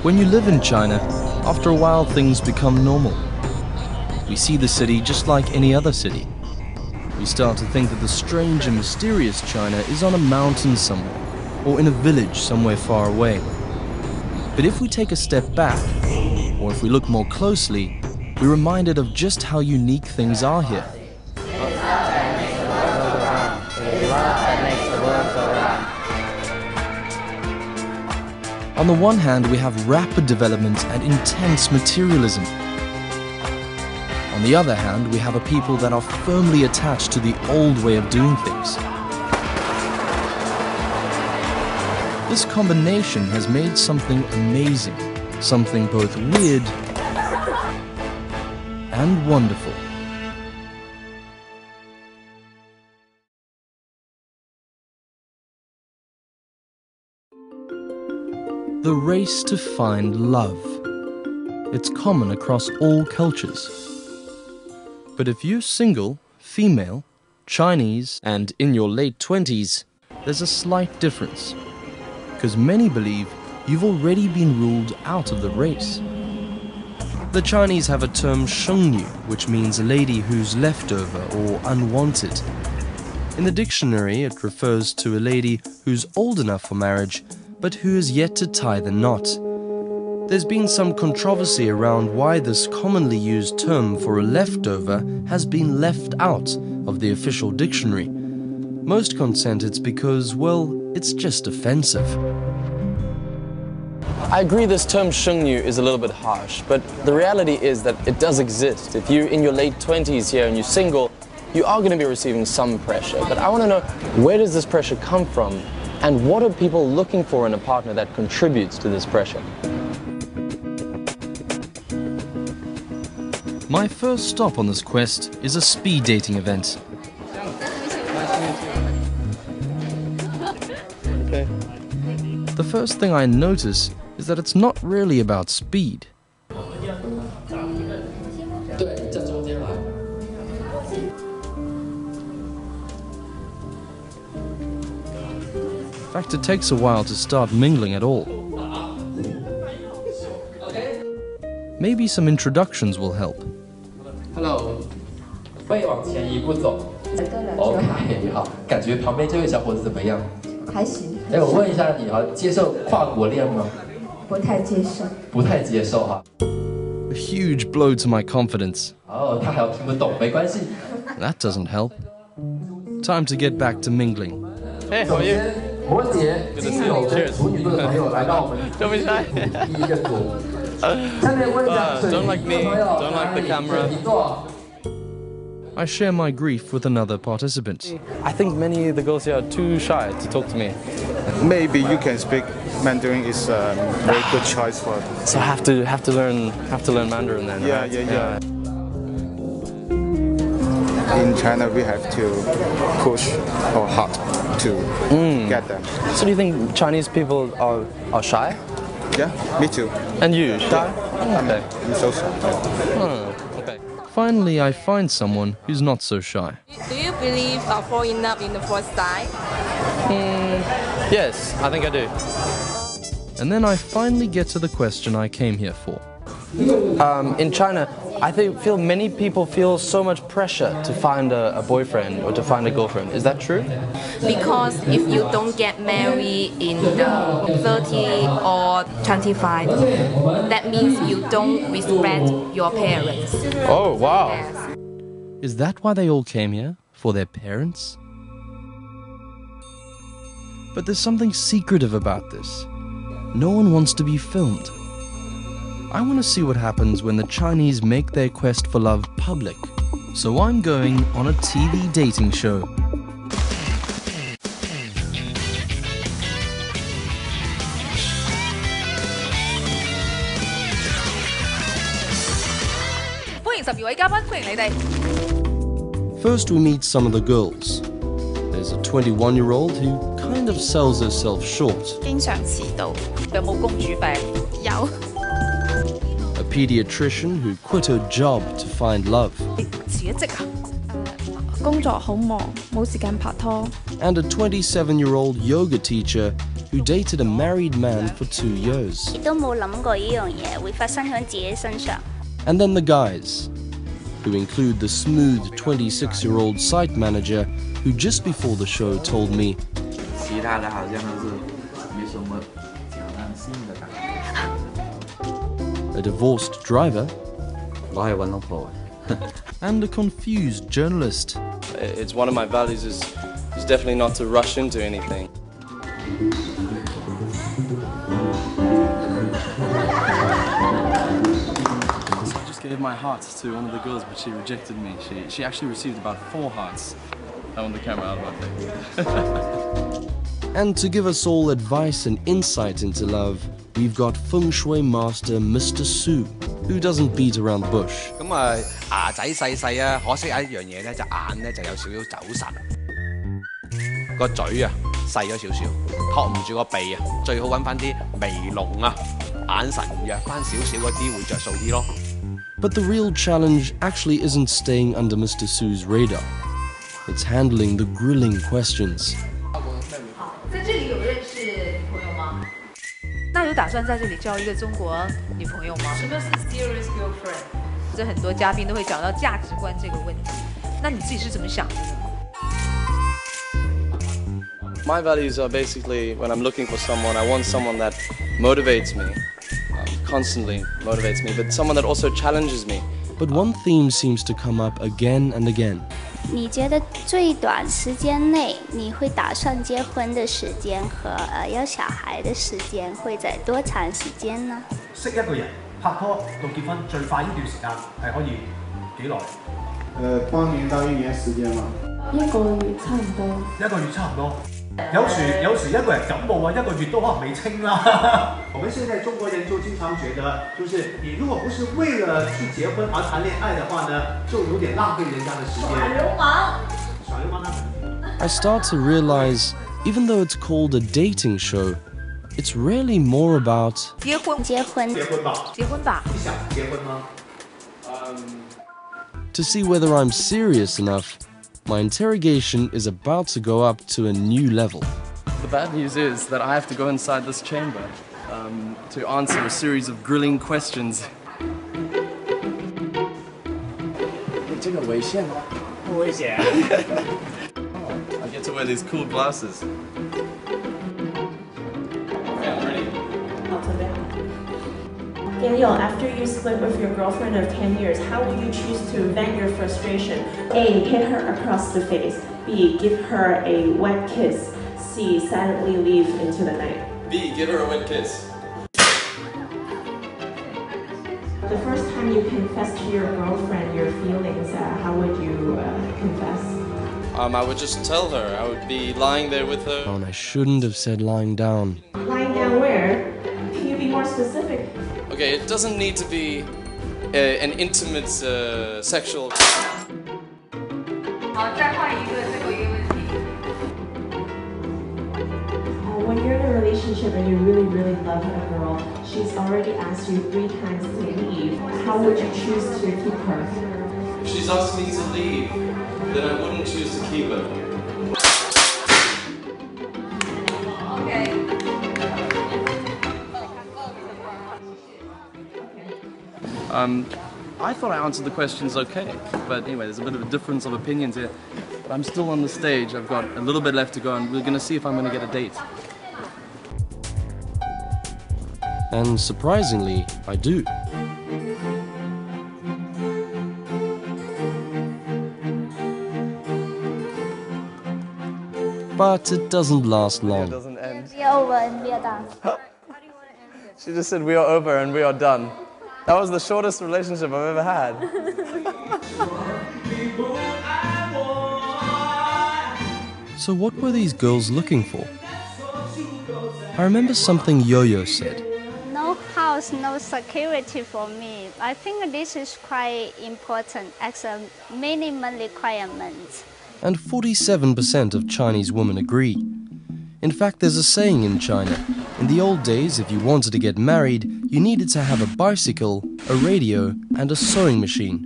When you live in China, after a while things become normal. We see the city just like any other city. We start to think that the strange and mysterious China is on a mountain somewhere, or in a village somewhere far away. But if we take a step back, or if we look more closely, we're reminded of just how unique things are here. On the one hand, we have rapid development and intense materialism. On the other hand, we have a people that are firmly attached to the old way of doing things. This combination has made something amazing, something both weird and wonderful. The race to find love. It's common across all cultures. But if you're single, female, Chinese, and in your late 20s, there's a slight difference. Because many believe you've already been ruled out of the race. The Chinese have a term Sheng Nv, which means a lady who's leftover or unwanted. In the dictionary, it refers to a lady who's old enough for marriage, but who has yet to tie the knot. There's been some controversy around why this commonly used term for a leftover has been left out of the official dictionary. Most contend it's because, well, it's just offensive. I agree this term Sheng Nv is a little bit harsh, but the reality is that it does exist. If you're in your late 20s here and you're single, you are going to be receiving some pressure. But I want to know, where does this pressure come from? And what are people looking for in a partner that contributes to this pressure? My first stop on this quest is a speed dating event. Okay. The first thing I notice is that it's not really about speed. In fact, it takes a while to start mingling at all. Maybe some introductions will help. Hello. 会往前一步走。OK， 好，感觉旁边这位小伙子怎么样？还行。哎，我问一下你啊，接受跨国恋吗？不太接受。不太接受哈。A huge blow to my confidence. 哦，他还要听不懂，没关系。That doesn't help. Time to get back to mingling. Hey, how are you? 摩羯、金牛跟处女座的朋友来到我们第一个组。下面问一下水瓶座的朋友， Don't like the camera. 水瓶座。 I share my grief with another participant. I think many of the girls here are too shy to talk to me. Maybe you can speak Mandarin is a very good choice for. So I have to learn Mandarin then. Yeah, right? yeah. In China, we have to push or hard to get them. So do you think Chinese people are shy? Yeah, me too. And you, shy? Okay. I'm so shy. Okay. Finally, I find someone who's not so shy. Do you believe fall in love in the first sight? Yes, I think I do. And then I finally get to the question I came here for. In China, I feel many people feel so much pressure to find a boyfriend or to find a girlfriend. Is that true? Because if you don't get married in the 30 or 25, that means you don't respect your parents. Oh, wow. Yes. Is that why they all came here? For their parents? But there's something secretive about this. No one wants to be filmed. I want to see what happens when the Chinese make their quest for love public. So I'm going on a TV dating show. First we meet some of the girls. There's a 21-year-old who kind of sells herself short. 經常遲到，有冇公主病？有。 A pediatrician who quit her job to find love. 辭咗職啊？工作好忙，冇時間拍拖。 And a 27-year-old yoga teacher who dated a married man for 2 years. 亦都冇諗過呢樣嘢會發生喺自己身上。 And then the guys, who include the smooth 26-year-old site manager who just before the show told me, 其他的好像都是没什么挑战性的感觉。 a divorced driver, 我係揾老婆。 and a confused journalist. It's one of my values is definitely not to rush into anything. I just gave my heart to one of the girls, but she rejected me. She actually received about 4 hearts. I want the camera out of my face. And to give us all advice and insight into love, we've got feng shui master Mr. Su, who doesn't beat around the bush. 咁啊牙仔細細啊，可惜有一樣嘢咧，就眼咧就有少少走神，個嘴啊細咗少少，托唔住個鼻啊，最好揾翻啲眉龍啊，眼神弱翻少少嗰啲會着數啲咯。But the real challenge actually isn't staying under Mr. Su's radar. It's handling the grilling questions. 在这里有认识女朋友吗？那有打算在这里交一个中国女朋友吗？什么是 serious girlfriend？ 这很多嘉宾都会讲到价值观这个问题，那你自己是怎么想的呢？ My values are basically when I'm looking for someone, I want someone that motivates me, constantly motivates me, but someone that also challenges me. But one theme seems to come up again and again. 你觉得最短時間內你會打算結婚的時間和有小孩的時間會在多長時間呢？識一個人拍拖到結婚最快呢段時間係可以幾耐？半年到1年時間嘛。1個月差唔多。1個月差唔多。有時一個人感冒啊，1個月都可能未清啦。我們現在中國人就經常覺得，就是你如果不是為了去結婚而談戀愛的話呢，就有點浪費人家的時間。耍流氓。耍流氓那。I start to realize, even though it's called a dating show, it's really more about 結婚吧。你想結婚嗎to see whether I'm serious enough. My interrogation is about to go up to a new level. The bad news is that I have to go inside this chamber to answer a series of grilling questions. 这个危险吗？不危险。I get to wear these cool glasses. Okay, I'm ready. Daniel, after you split with your girlfriend of 10 years, how will you choose to vent your frustration? A. Hit her across the face. B. Give her a wet kiss. C. Silently leave into the night. B. Give her a wet kiss. The first time you confess to your girlfriend your feelings, how would you confess? I would just tell her. I would be lying there with her. Oh, and I shouldn't have said lying down. Lying down where? Can you be more specific? Okay, it doesn't need to be an intimate sexual. 好，再换一个最后一个问题。When you're in a relationship and you really, really love a girl, she's already asked you 3 times to leave. How would you choose to keep her? If she's asked me to leave, then I wouldn't choose to keep her. Okay. I thought I answered the questions okay, but anyway, there's a bit of a difference of opinions here. But I'm still on the stage. I've got a little bit left to go, and we're going to see if I'm going to get a date. And surprisingly, I do. But it doesn't last It long. doesn't end. We are over and we are done. She just said we are over and we are done. That was the shortest relationship I've ever had. So what were these girls looking for? I remember something Yo-Yo said. No house, no security for me. I think this is quite important as a minimum requirement. And 47% of Chinese women agree. In fact, there's a saying in China. In the old days, if you wanted to get married, you needed to have a bicycle, a radio, and a sewing machine.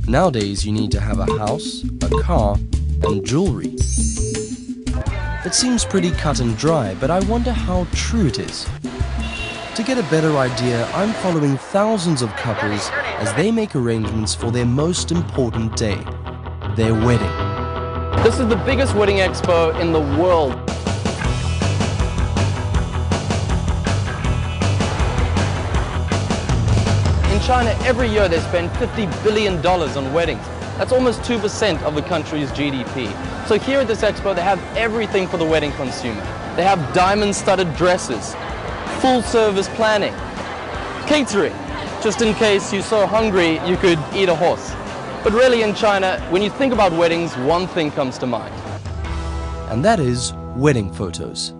Nowadays, you need to have a house, a car, and jewelry. It seems pretty cut and dry, but I wonder how true it is. To get a better idea, I'm following thousands of couples as they make arrangements for their most important day, their wedding. This is the biggest wedding expo in the world. In China, every year they spend $50 billion on weddings. That's almost 2% of the country's GDP. So here at this expo, they have everything for the wedding consumer. They have diamond-studded dresses, full-service planning, catering, just in case you're so hungry you could eat a horse. But really in China, when you think about weddings, one thing comes to mind. And that is wedding photos.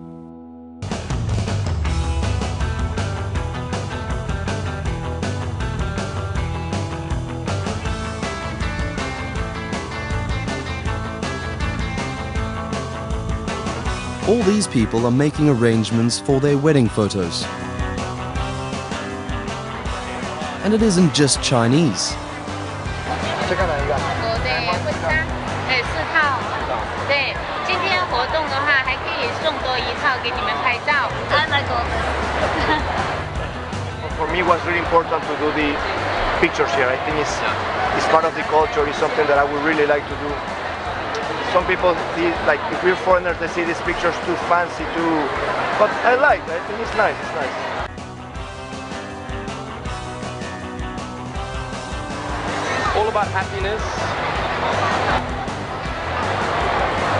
All these people are making arrangements for their wedding photos. And it isn't just Chinese. For me, it was really important to do the pictures here. I think it's part of the culture. It's something that I would really like to do. Some people see, like, if we're foreigners, they see these pictures too fancy, but I think it's nice, All about happiness.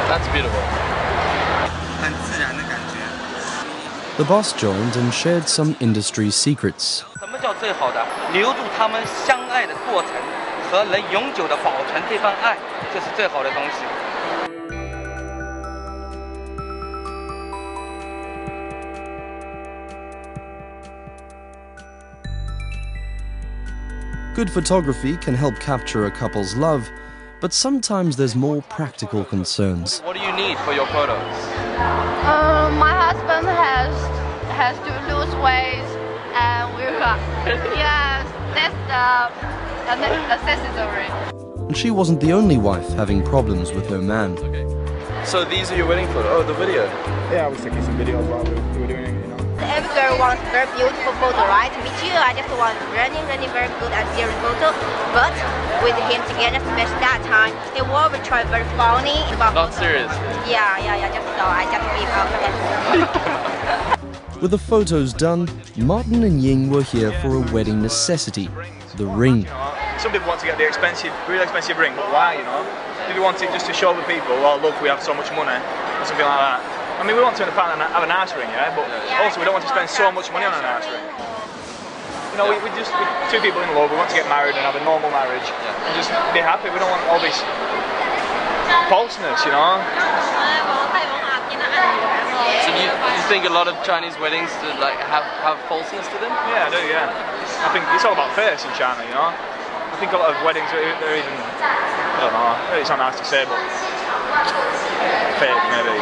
That's beautiful. The boss joined and shared some industry secrets. 什么叫最好的？留住他们相爱的过程和能永久的保存这份爱，这是最好的东西。 Good photography can help capture a couple's love, but sometimes there's more practical concerns. What do you need for your photos? My husband has to lose weight, and yes, that's the necessary. And she wasn't the only wife having problems with her man. Okay. So these are your wedding photos? Oh, the video? Yeah, I was taking some videos while we were doing it, you know. Every girl wants very beautiful photo, right? Me too. I just want really very good and serious photo. But with him together, especially that time, he was try very funny. Not serious. Yeah. Just so I just leave out. With the photos done, Martin and Ying were here for a wedding necessity, the ring. Some people want to get the really expensive ring, but why, you know? Do they want it just to show the people, oh look, we have so much money, or something like that? I mean, we want to have a nice ring, yeah, but also we don't want to spend so much money on a nice ring. You know, we're two people in love, we want to get married and have a normal marriage, and just be happy. We don't want all this falseness, you know? So you think a lot of Chinese weddings have falseness to them? Yeah, I do, yeah. I think it's all about face in China, you know? I think a lot of weddings, they're even, I don't know, it's not nice to say, but fake maybe.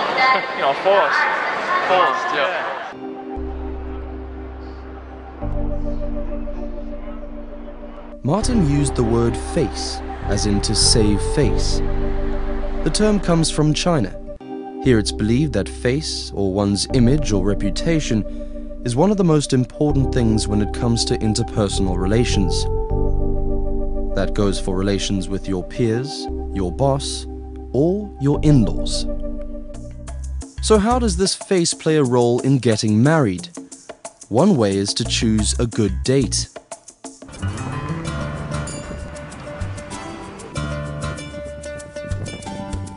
You know, forced, yeah. Martin used the word face, as in to save face. The term comes from China. Here it's believed that face, or one's image or reputation, is one of the most important things when it comes to interpersonal relations. That goes for relations with your peers, your boss, or your in-laws. So how does this face play a role in getting married? One way is to choose a good date.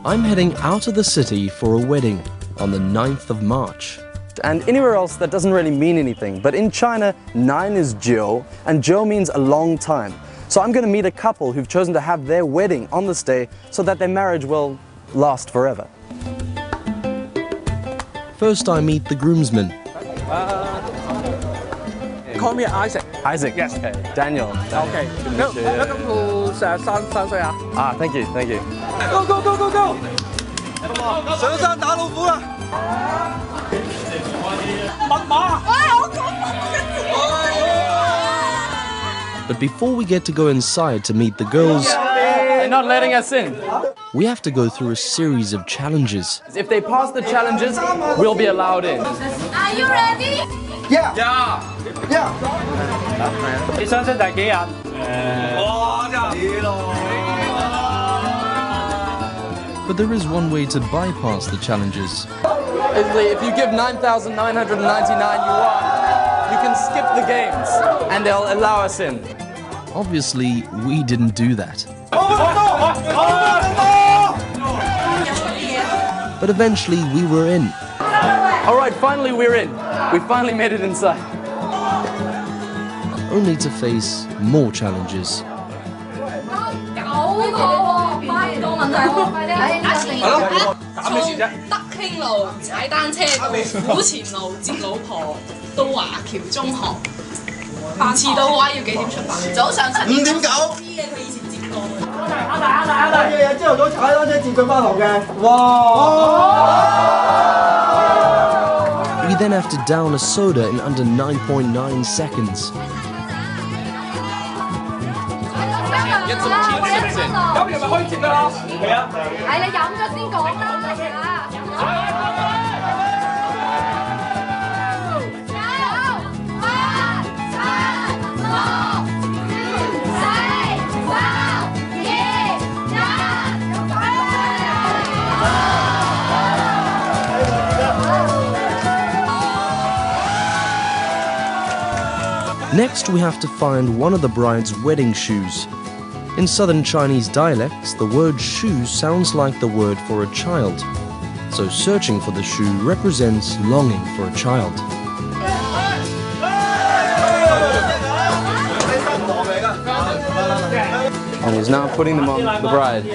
I'm heading out of the city for a wedding on the 9th of March. And anywhere else that doesn't really mean anything, but in China, 9 is Jiu, and Jiu means a long time. So I'm going to meet a couple who've chosen to have their wedding on this day so that their marriage will last forever. First I meet the groomsmen. Call me Isaac. Isaac? Yes. Okay. Daniel. Okay. Welcome to 3岁啊。Ah, thank you. Go go go go go！ 上山打老虎啦！密碼。 But before we get to go inside to meet the girls, They're not letting us in. we have to go through a series of challenges. If they pass the challenges, we'll be allowed in. Are you ready? Yeah. Yeah. Yeah. 你相信第幾人？哇！真係咯。 But there is one way to bypass the challenges. Basically, if you give 9,999 yuan, you can skip the games and they'll allow us in. Obviously, we didn't do that. But eventually, we were in. All right, finally we're in. We finally made it inside. Only to face more challenges. We then have to down a soda in under 9.9 seconds. Get some cheap sips in. 咁你咪開節㗎啦。係啊。係你飲咗先講啦。Next, we have to find one of the bride's wedding shoes. In southern Chinese dialects, the word shoe sounds like the word for a child. So searching for the shoe represents longing for a child. And he's now putting them on the bride.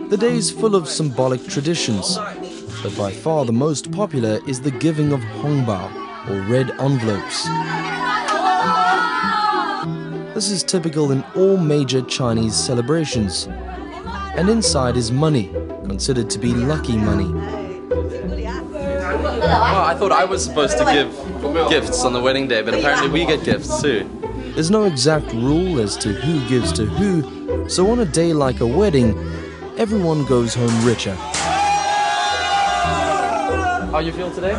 The day is full of symbolic traditions, but by far the most popular is the giving of hongbao, or red envelopes. This is typical in all major Chinese celebrations. And inside is money, considered to be lucky money. Well, I thought I was supposed to give gifts on the wedding day, but apparently we get gifts too. There's no exact rule as to who gives to who, so on a day like a wedding, everyone goes home richer. How you feel today?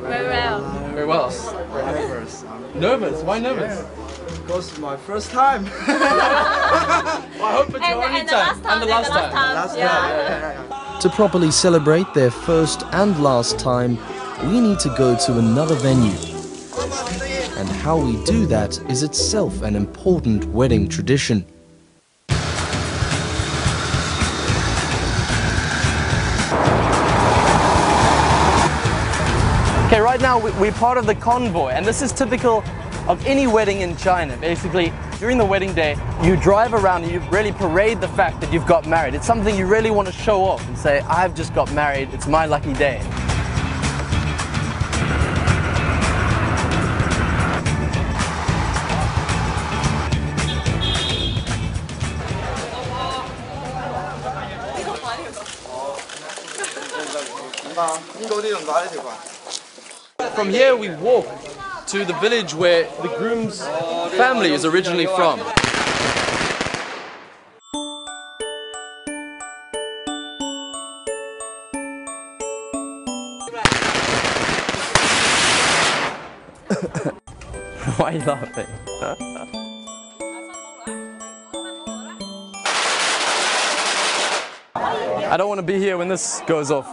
Very well. Very well. We're nervous. Nervous? Why nervous? Because my first time. Well, I hope it's your only time. And the last time. To properly celebrate their first and last time, we need to go to another venue. And how we do that is itself an important wedding tradition. Okay, right now we're part of the convoy, and this is typical of any wedding in China. Basically, during the wedding day, you drive around and you really parade the fact that you've got married. It's something you really want to show off and say, I've just got married, it's my lucky day. From here we walk to the village where the groom's family is originally from. Why are you laughing? I don't want to be here when this goes off.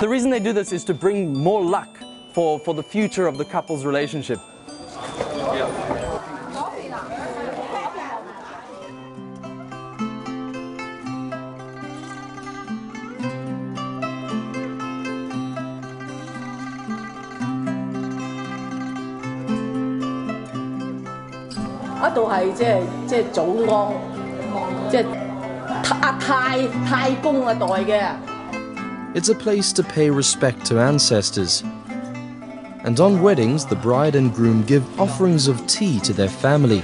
The reason they do this is to bring more luck for the future of the couple's relationship. It's a place to pay respect to ancestors. And on weddings, the bride and groom give offerings of tea to their family.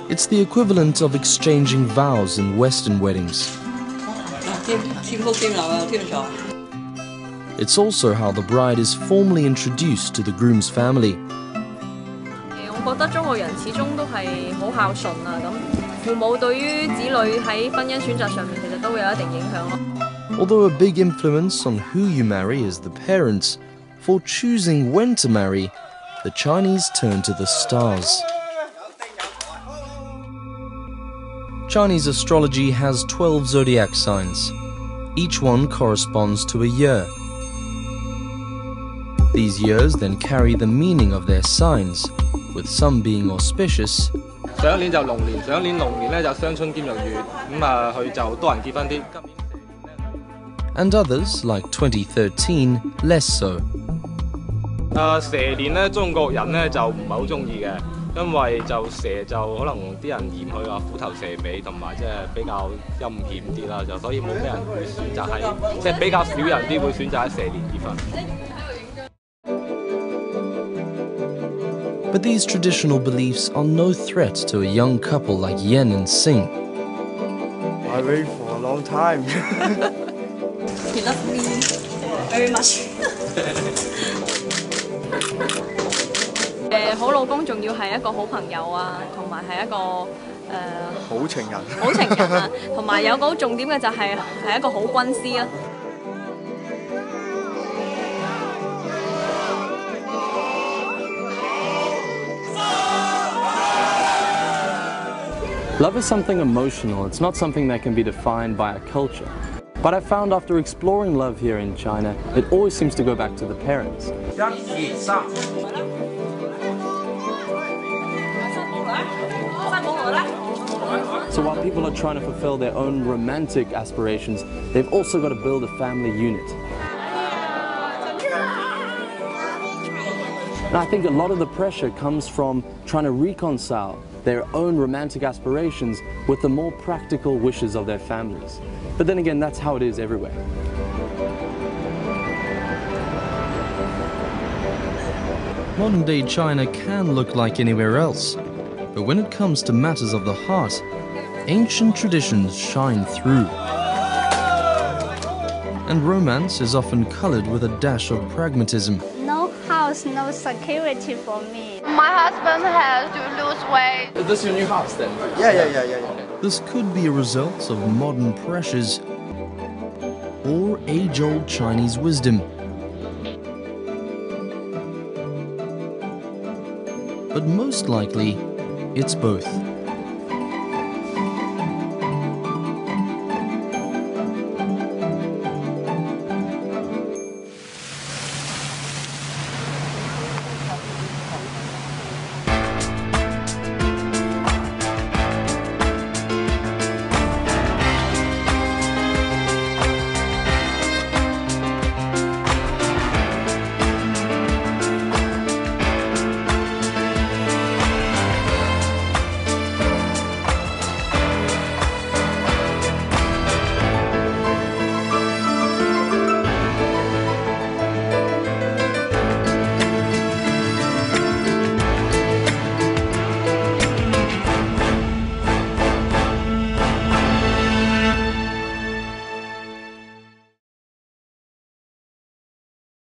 It's the equivalent of exchanging vows in Western weddings. It's also how the bride is formally introduced to the groom's family. 我覺得中國人始終都係好孝順啊，咁父母對於子女喺婚姻選擇上面其實都會有一定影響咯。Although a big influence on who you marry is the parents, for choosing when to marry, the Chinese turn to the stars. Chinese astrology has 12 zodiac signs. Each one corresponds to a year. These years then carry the meaning of their signs, with some being auspicious. 上一年就龍年，上一年龍年咧就雙春兼閏月，佢就多人結婚啲。 And others, like 2013, less so. 蛇年咧，中國人咧就唔係好中意嘅，因為就蛇就可能啲人嫌佢話虎頭蛇尾，同埋即係比較陰險啲啦，就所以冇咩人會選擇喺，即係比較少人啲會選擇喺蛇年結婚。 But these traditional beliefs are no threat to a young couple like Yan and Sing. I waited for a long time. He loves me very much. 好老公仲要係一個好朋友啊，同埋係一個好情人。好情人啊，同埋有個好重點嘅就係一個好軍師啊。 Love is something emotional, it's not something that can be defined by a culture. But I found after exploring love here in China, it always seems to go back to the parents. So while people are trying to fulfill their own romantic aspirations, they've also got to build a family unit. And I think a lot of the pressure comes from trying to reconcile their own romantic aspirations with the more practical wishes of their families. But then again, that's how it is everywhere. Modern-day China can look like anywhere else, but when it comes to matters of the heart, ancient traditions shine through. And romance is often colored with a dash of pragmatism. No house, no security for me. My husband has to lose weight. Is this your new house then? Yeah. This could be a result of modern pressures or age-old Chinese wisdom. But most likely, it's both.